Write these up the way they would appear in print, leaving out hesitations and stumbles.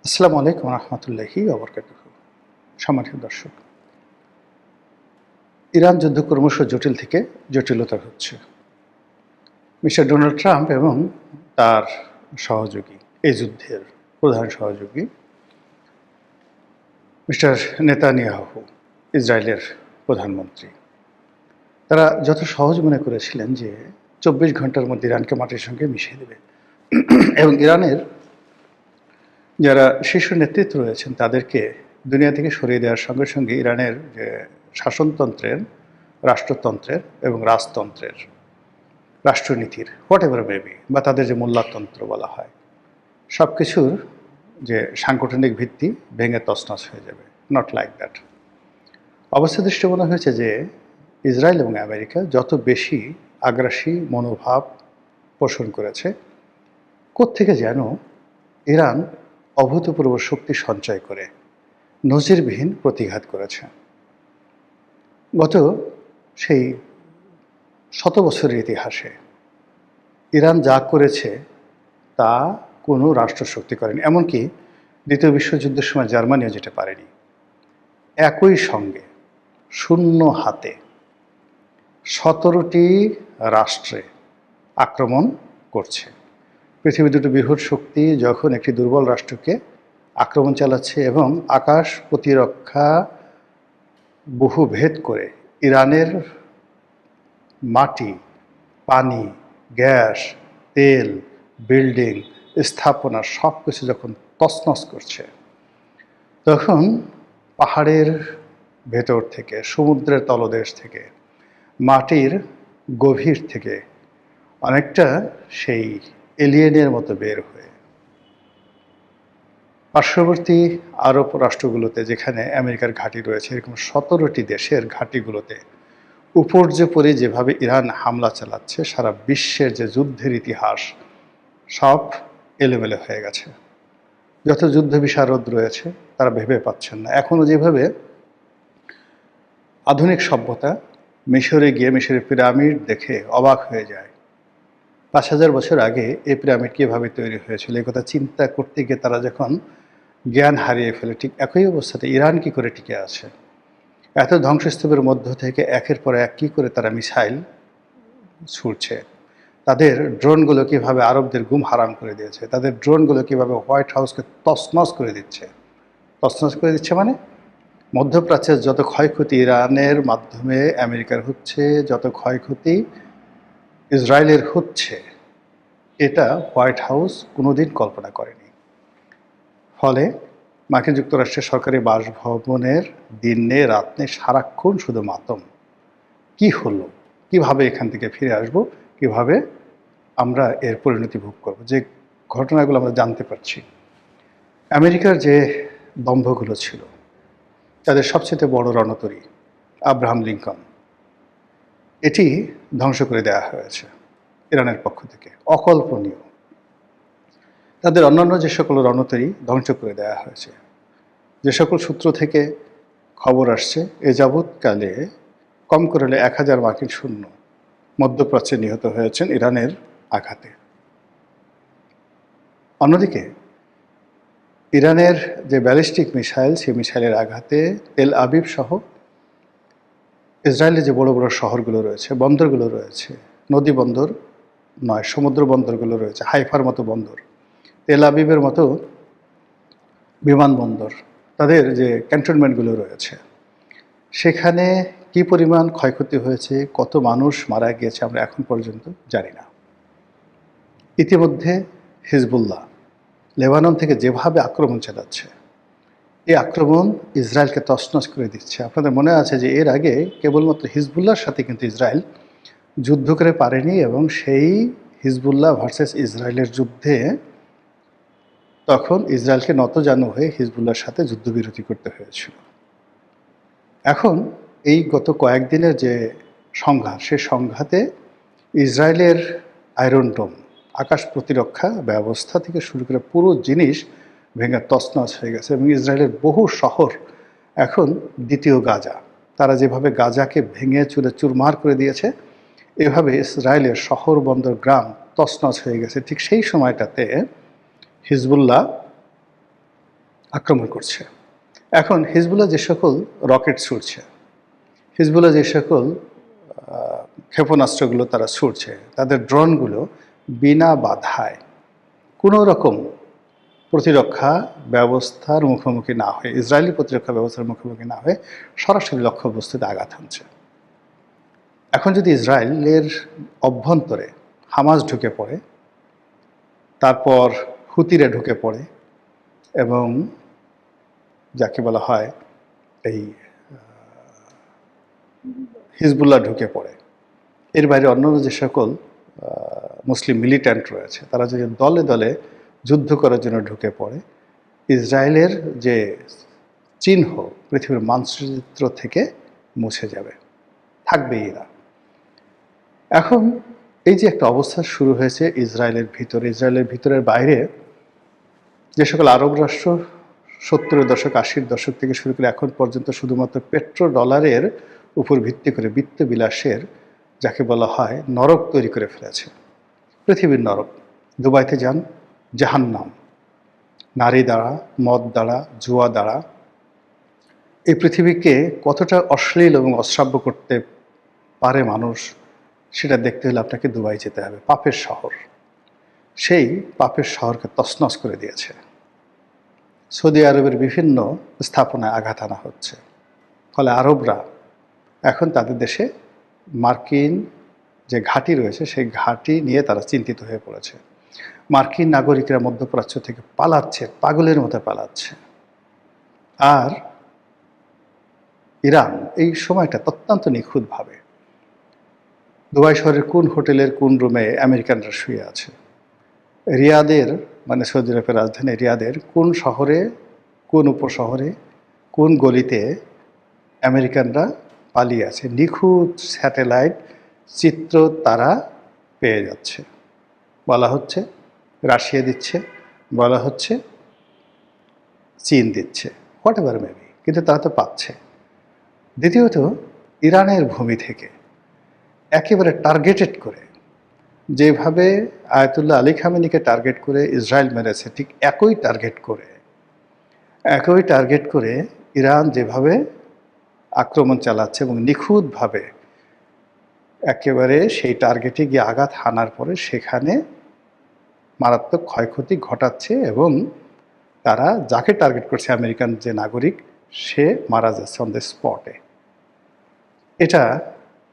আসসালামু আলাইকুম রহমতুল্লাহি ওবরকাতুহু। সম্মানিত দর্শক, ইরান যুদ্ধ ক্রমশ জটিল থেকে জটিলতর হচ্ছে। মিস্টার ডোনাল্ড ট্রাম্প এবং তার সহযোগী, এই যুদ্ধের প্রধান সহযোগী মিস্টার নেতানিয়াহু, ইসরায়েলের প্রধানমন্ত্রী, তারা যত সহজ মনে করেছিলেন যে ২৪ ঘন্টার মধ্যে ইরানকে মাটির সঙ্গে মিশিয়ে দেবে এবং ইরানের যারা শীর্ষ নেতৃত্ব রয়েছেন তাদেরকে দুনিয়া থেকে সরিয়ে দেওয়ার সঙ্গে সঙ্গে ইরানের যে শাসনতন্ত্রের, রাষ্ট্রতন্ত্রের এবং রাজতন্ত্রের, রাষ্ট্রনীতির হোয়াট এভার মেবি বা তাদের যে মূল্যতন্ত্র বলা হয়, সব কিছুর যে সাংগঠনিক ভিত্তি ভেঙে তছনছ হয়ে যাবে। Not like that. অবস্থা দৃষ্টি মনে হয়েছে যে ইসরায়েল এবং আমেরিকা যত বেশি আগ্রাসী মনোভাব পোষণ করেছে, কোত্থেকে যেন ইরান অভূতপূর্ব শক্তি সঞ্চয় করে নজিরবিহীন প্রতিঘাত করেছে। গত সেই শত বছরের ইতিহাসে ইরান যা করেছে তা কোনো রাষ্ট্রশক্তি করেনি, এমনকি দ্বিতীয় বিশ্বযুদ্ধের সময় জার্মানিও যেটা পারেনি। একই সঙ্গে শূন্য হাতে ১৭টি রাষ্ট্রে আক্রমণ করছে। পৃথিবীর দুটো বৃহৎ শক্তি যখন একটি দুর্বল রাষ্ট্রকে আক্রমণ চালাচ্ছে এবং আকাশ প্রতিরক্ষা বহু ভেদ করে ইরানের মাটি, পানি, গ্যাস, তেল, বিল্ডিং, স্থাপনা সব কিছু যখন তছনছ করছে, তখন পাহাড়ের ভেতর থেকে, সমুদ্রের তলদেশ থেকে, মাটির গভীর থেকে অনেকটা সেই এলিয়েনের মতো বের হয়ে পার্শ্ববর্তী আরব রাষ্ট্রগুলোতে, যেখানে আমেরিকার ঘাঁটি রয়েছে, এরকম ১৭টি দেশের ঘাঁটিগুলোতে উপর্যুপরি যেভাবে ইরান হামলা চালাচ্ছে, সারা বিশ্বের যে যুদ্ধের ইতিহাস সব এলোমেলো হয়ে গেছে। যত যুদ্ধ বিশারদ রয়েছে তারা ভেবে পাচ্ছেন না। এখনও যেভাবে আধুনিক সভ্যতা মিশরে গিয়ে মিশরের পিরামিড দেখে অবাক হয়ে যায়, ৫,০০০ বছর আগে এই পিরামিড কীভাবে তৈরি হয়েছিল এই কথা চিন্তা করতে গিয়ে তারা যখন জ্ঞান হারিয়ে ফেলে, ঠিক একই অবস্থাতে ইরান কী করে টিকে আছে। এত ধ্বংসস্তূপের মধ্য থেকে একের পর এক কী করে তারা মিসাইল ছুড়ছে, তাদের ড্রোনগুলো কীভাবে আরবদের ঘুম হারাম করে দিয়েছে, তাদের ড্রোনগুলো কীভাবে হোয়াইট হাউসকে তছনছ করে দিচ্ছে। তছনছ করে দিচ্ছে মানে মধ্যপ্রাচ্যের যত ক্ষয়ক্ষতি ইরানের মাধ্যমে আমেরিকার হচ্ছে, যত ক্ষয়ক্ষতি ইসরায়েলের হচ্ছে, এটা হোয়াইট হাউস কোনোদিন কল্পনা করেনি। ফলে মার্কিন যুক্তরাষ্ট্রের সরকারি বাসভবনের দিনে রাতে সারাক্ষণ শুধু মাতম। কি হলো, কিভাবে এখান থেকে ফিরে আসব, কিভাবে আমরা এর পরিণতি ভোগ করব। যে ঘটনাগুলো আমরা জানতে পারছি, আমেরিকার যে দম্ভগুলো ছিল, তাদের সবচেয়ে বড় রণতরী আব্রাহাম লিঙ্কন, এটি ধ্বংস করে দেওয়া হয়েছে ইরানের পক্ষ থেকে। অকল্পনীয়। তাদের অন্যান্য যে সকল রণতরী ধ্বংস করে দেওয়া হয়েছে। যে সকল সূত্র থেকে খবর আসছে, এ যাবৎকালে কম করে ১,০০০ মার্কিন সৈন্য মধ্যপ্রাচ্যে নিহত হয়েছেন ইরানের আঘাতে। অন্যদিকে ইরানের যে ব্যালিস্টিক মিসাইল, সেই মিসাইলের আঘাতে তেল আবিব সহ ইসরায়েলের যে বড় বড় শহরগুলো রয়েছে, বন্দরগুলো রয়েছে, নদী বন্দর নয়, সমুদ্র বন্দরগুলো রয়েছে, হাইফার মতো বন্দর, তেল আবিবের মতো বিমানবন্দর, তাদের যে ক্যান্টনমেন্টগুলো রয়েছে, সেখানে কি পরিমাণ ক্ষয়ক্ষতি হয়েছে, কত মানুষ মারা গিয়েছে আমরা এখন পর্যন্ত জানি না। ইতিমধ্যে হিজবুল্লাহ লেবানন থেকে যেভাবে আক্রমণ চালাচ্ছে, এই আক্রমণ ইসরায়েলকে তছনছ করে দিচ্ছে। আপনাদের মনে আছে যে এর আগে কেবলমাত্র হিজবুল্লাহর সাথে কিন্তু ইসরায়েল যুদ্ধ করে পারেনি, এবং সেই হিজবুল্লাহ ভার্সেস ইসরায়েলের যুদ্ধে তখন ইসরায়েলকে নতজানু হয়ে হিজবুল্লাহর সাথে যুদ্ধবিরতি করতে হয়েছিল। এখন এই গত কয়েকদিনের যে সংঘাত, সে সংঘাতে ইসরায়েলের আয়রন ডোম, আকাশ প্রতিরক্ষা ব্যবস্থা থেকে শুরু করে পুরো জিনিস ভেঙে তছনছ হয়ে গেছে, এবং ইসরায়েলের বহু শহর এখন দ্বিতীয় গাজা। তারা যেভাবে গাজাকে ভেঙে চুরে চুরমার করে দিয়েছে, এভাবে ইসরায়েলের শহর, বন্দর, গ্রাম তছনছ হয়ে গেছে। ঠিক সেই সময়টাতে হিজবুল্লাহ আক্রমণ করছে। এখন হিজবুল্লাহ যে সকল রকেট ছুড়ছে, হিজবুল্লাহ যে সকল ক্ষেপণাস্ত্রগুলো তারা ছুড়ছে, তাদের ড্রোনগুলো বিনা বাধায় কোনো রকম প্রতিরক্ষা ব্যবস্থার মুখোমুখি না হয়ে, ইসরায়েলি প্রতিরক্ষা ব্যবস্থার মুখোমুখি না হয়ে সরাসরি লক্ষ্যবস্তুতে আঘাত হানছে। এখন যদি ইসরায়েলের অভ্যন্তরে হামাস ঢুকে পড়ে, তারপর হুতিরা ঢুকে পড়ে এবং যাকে বলা হয় এই হিজবুল্লাহ ঢুকে পড়ে, এর বাইরে অন্যান্য যে সকল মুসলিম মিলিট্যান্ট রয়েছে, তারা যদি দলে দলে যুদ্ধ করার জন্য ঢুকে পড়ে, ইসরায়েলের যে চিহ্ন পৃথিবীর মানচিত্র থেকে মুছে যাবে, থাকবেই না। এখন এই যে একটা অবস্থা শুরু হয়েছে ইসরায়েলের ভিতরের বাইরে যে সকল আরব রাষ্ট্র 70-এর দশক 80-র দশক থেকে শুরু করে এখন পর্যন্ত শুধুমাত্র পেট্রো ডলারের উপর ভিত্তি করে বিত্ত বিলাসের যাকে বলা হয় নরক তৈরি করে ফেলেছে, পৃথিবীর নরক। দুবাইতে যান, জাহান্নাম, নারী দ্বারা, মদ দ্বারা, জুয়া দ্বারা এই পৃথিবীকে কতটা অশ্লীল এবং অশ্রাব্য করতে পারে মানুষ, সেটা দেখতে হলে আপনাকে দুবাই যেতে হবে, পাপের শহর। সেই পাপের শহরকে তছনছ করে দিয়েছে। সৌদি আরবের বিভিন্ন স্থাপনায় আঘাত আনা হচ্ছে, ফলে আরবরা এখন তাদের দেশে মার্কিন যে ঘাঁটি রয়েছে সেই ঘাঁটি নিয়ে তারা চিন্তিত হয়ে পড়েছে। মার্কিন নাগরিকরা মধ্যপ্রাচ্য থেকে পালাচ্ছে, পাগলের মতো পালাচ্ছে। আর ইরান এই সময়টা অত্যন্ত নিখুঁতভাবে দুবাই শহরের কোন হোটেলের কোন রুমে আমেরিকানরা শুয়ে আছে, রিয়াদের মানে সৌদি আরবের রাজধানী রিয়াদের কোন শহরে, কোন উপশহরে, কোন গলিতে আমেরিকানরা পালিয়ে আছে, নিখুঁত স্যাটেলাইট চিত্র তারা পেয়ে যাচ্ছে। বলা হচ্ছে রাশিয়া দিচ্ছে, বলা হচ্ছে চীন দিচ্ছে, হোয়াট এভার মেবি, কিন্তু তারা তো পাচ্ছে। দ্বিতীয়ত, ইরানের ভূমি থেকে একেবারে টার্গেটেড করে যেভাবে আয়াতুল্লাহ আলী খামেনিকে টার্গেট করে ইসরায়েল মেরেছে, ঠিক একই টার্গেট করে ইরান যেভাবে আক্রমণ চালাচ্ছে এবং নিখুঁতভাবে একেবারে সেই টার্গেটে গিয়ে আঘাত হানার পরে সেখানে মারাত্মক ক্ষয়ক্ষতি ঘটাচ্ছে এবং তারা যাকে টার্গেট করছে আমেরিকান যে নাগরিক, সে মারা যাচ্ছে অন দ্য স্পটে। এটা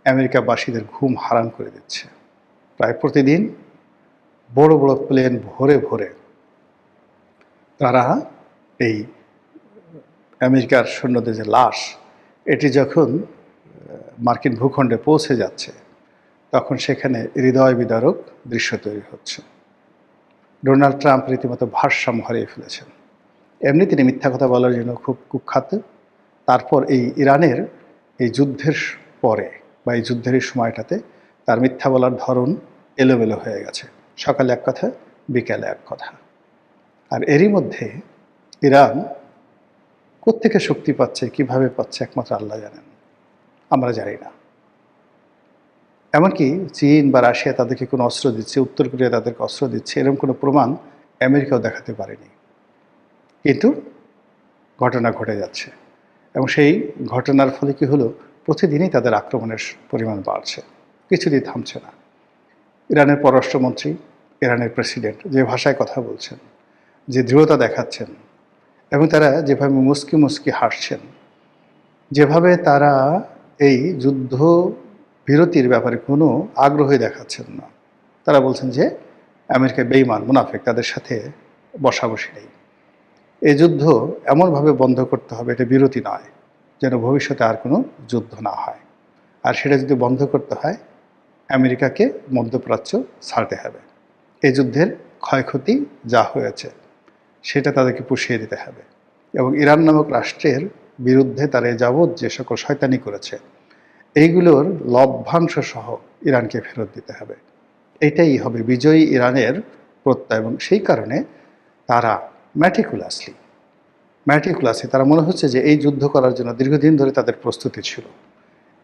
আমেরিকাবাসীদের ঘুম হারাম করে দিচ্ছে। প্রায় প্রতিদিন বড় বড় প্লেন ভরে ভরে তারা এই আমেরিকার সৈন্যদের যে লাশ, এটি যখন মার্কিন ভূখণ্ডে পৌঁছে যাচ্ছে তখন সেখানে হৃদয় বিদারক দৃশ্য তৈরি হচ্ছে। ডোনাল্ড ট্রাম্প রীতিমতো ভারসাম্য হারিয়ে ফেলেছেন। এমনি তিনি মিথ্যা কথা বলার জন্য খুব কুখ্যাত। তারপর এই ইরানের এই যুদ্ধের পরে বা এই যুদ্ধের এই সময়টাতে তার মিথ্যা বলার ধরন এলোমেলো হয়ে গেছে, সকালে এক কথা, বিকালে এক কথা। আর এরই মধ্যে ইরান কোত্থেকে শক্তি পাচ্ছে, কিভাবে পাচ্ছে, একমাত্র আল্লাহ জানেন, আমরা জানি না। এমনকি চীন বা রাশিয়া তাদেরকে কোনো অস্ত্র দিচ্ছে, উত্তর কোরিয়া তাদেরকে অস্ত্র দিচ্ছে, এরকম কোনো প্রমাণ আমেরিকাও দেখাতে পারেনি, কিন্তু ঘটনা ঘটে যাচ্ছে। এবং সেই ঘটনার ফলে কি হলো, প্রতিদিনই তাদের আক্রমণের পরিমাণ বাড়ছে, কিছুদিন থামছে না। ইরানের পররাষ্ট্রমন্ত্রী, ইরানের প্রেসিডেন্ট যে ভাষায় কথা বলছেন, যে দৃঢ়তা দেখাচ্ছেন এবং তারা যেভাবে মুস্কি মুস্কি হাসছেন, যেভাবে তারা এই যুদ্ধ বিরতির ব্যাপারে কোনো আগ্রহই দেখাচ্ছেন না। তারা বলছেন যে আমেরিকা বেঈমান, মুনাফিক, তাদের সাথে বসাবসি নেই। এই যুদ্ধ এমনভাবে বন্ধ করতে হবে, এটা বিরতি নয়, যেন ভবিষ্যতে আর কোনো যুদ্ধ না হয়। আর সেটা যদি বন্ধ করতে হয়, আমেরিকাকে মধ্যপ্রাচ্য ছাড়তে হবে। এই যুদ্ধের ক্ষয়ক্ষতি যা হয়েছে সেটা তাদেরকে পুষিয়ে দিতে হবে এবং ইরান নামক রাষ্ট্রের বিরুদ্ধে তারা যাবৎ যে সকল শয়তানি করেছে এইগুলোর লভ্যাংশ সহ ইরানকে ফেরত দিতে হবে। এটাই হবে বিজয়ী ইরানের প্রত্যয়। এবং সেই কারণে তারা ম্যাটিকুলাসলি তারা মনে হচ্ছে যে এই যুদ্ধ করার জন্য দীর্ঘদিন ধরে তাদের প্রস্তুতি ছিল,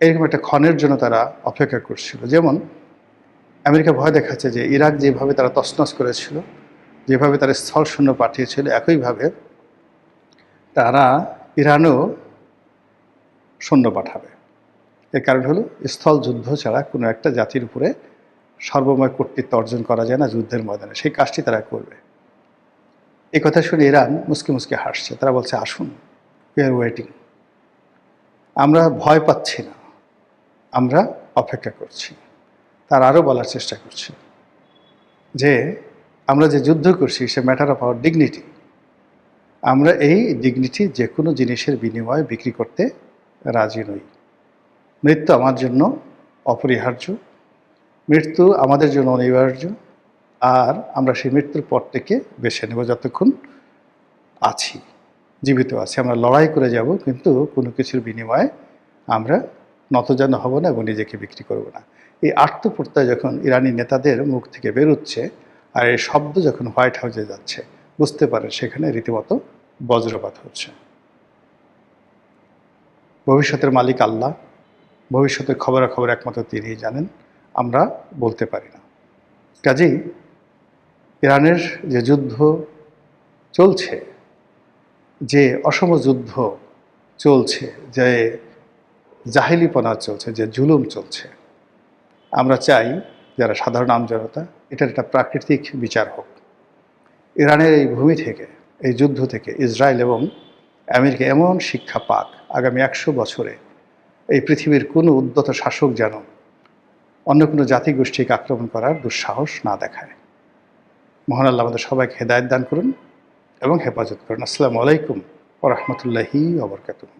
এরকম একটা ক্ষণের জন্য তারা অপেক্ষা করছিল। যেমন আমেরিকা ভয় দেখাচ্ছে যে ইরাক যেভাবে তারা তছনছ করেছিল, যেভাবে তারা স্থল সৈন্য পাঠিয়েছিল, একইভাবে তারা ইরানও সৈন্য পাঠাবে। এর কারণ হলো স্থল যুদ্ধ ছাড়া কোনো একটা জাতির উপরে সর্বময় কর্তৃত্ব অর্জন করা যায় না যুদ্ধের ময়দানে, সেই কাজটি তারা করবে। এই কথা শুনে ইরান মুসকে মুসকে হাসছে। তারা বলছে, আসুন, উই আর ওয়েটিং। আমরা ভয় পাচ্ছি না, আমরা অপেক্ষা করছি। তার আরও বলার চেষ্টা করছে যে আমরা যে যুদ্ধ করছি সে ম্যাটার অফ আওয়ার ডিগনিটি। আমরা এই ডিগনিটি যে কোনো জিনিসের বিনিময়ে বিক্রি করতে রাজি নই। মৃত্যু আমার জন্য অপরিহার্য, মৃত্যু আমাদের জন্য অনিবার্য, আর আমরা সেই মৃত্যুর পর থেকে বেছে নেব যতক্ষণ আছি, জীবিত আছি। আমরা লড়াই করে যাব, কিন্তু কোনো কিছুর বিনিময়ে আমরা নতজানু হব না এবং নিজেকে বিক্রি করব না। এই আত্মপ্রত্যয় যখন ইরানি নেতাদের মুখ থেকে বেরোচ্ছে আর এই শব্দ যখন হোয়াইট হাউসে যাচ্ছে, বুঝতে পারেন সেখানে রীতিমতো বজ্রপাত হচ্ছে। ভবিষ্যতের মালিক আল্লাহ, ভবিষ্যতের খবরাখবর একমাত্র তিনিই জানেন, আমরা বলতে পারি না। কাজেই ইরানের যে যুদ্ধ চলছে, যে অসম যুদ্ধ চলছে, যে জাহিলিপনা চলছে, যে জুলুম চলছে, আমরা চাই যারা সাধারণ আমজনতা এটার একটা প্রাকৃতিক বিচার হোক। ইরানের এই ভূমি থেকে, এই যুদ্ধ থেকে ইসরায়েল এবং আমেরিকা এমন শিক্ষা পাক, আগামী 100 বছরে এই পৃথিবীর কোনো উদ্ধত শাসক যেন অন্য কোনো জাতিগোষ্ঠীকে আক্রমণ করার দুঃসাহস না দেখায়। মহান আল্লাহ আমাদের সবাইকে হেদায়েত দান করুন এবং হেফাজত করুন। আসসালামু আলাইকুম ওয়া রাহমাতুল্লাহি ওয়া বারাকাতুহু।